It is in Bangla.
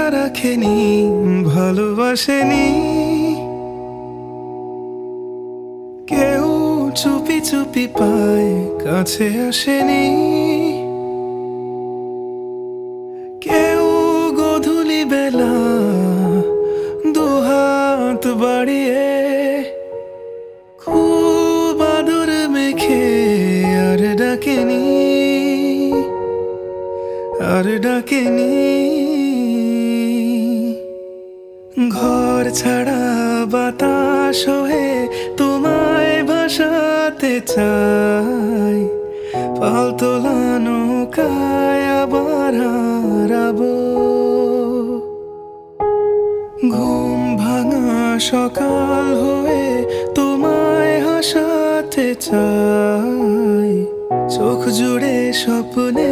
আশা রাখেনি, ভালোবাসেনি কেউ, চুপি চুপি পায় কাছে আসেনি কেউ। গধূলি বেলা দুহাত বাড়িয়ে খুব আদর মেখে আর ডাকেনি, আর ডাকেনি। ঘর ছাড়া বাতাস হয়ে তোমায় ভাসাতে চাই, পাল তোলা নৌকায় আবার হারাবো। ঘুম ভাঙা সকাল হয়ে তোমায় হাসাতে চাই, চোখ জুড়ে স্বপ্নে